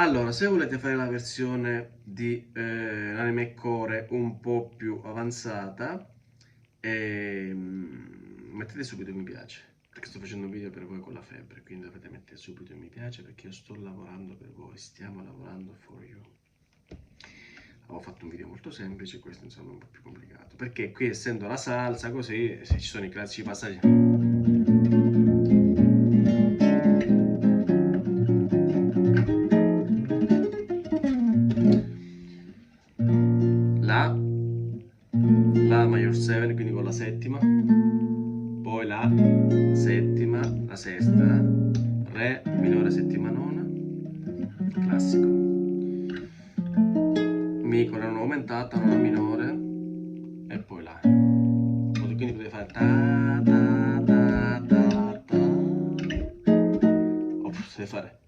Allora, se volete fare la versione di l'anime core un po' più avanzata, mettete subito mi piace, perché sto facendo un video per voi con la febbre, quindi dovete mettere subito mi piace perché io sto lavorando per voi, stiamo lavorando for you. Avevo fatto un video molto semplice, questo insomma è un po' più complicato, perché qui essendo la salsa così, se ci sono i classici passaggi. La, la major 7, quindi con la settima, poi la settima, la sesta, re minore settima nona, classico, mi con la nona aumentata, nona minore e poi la. Quindi potete fare ta ta ta ta ta, o potete fare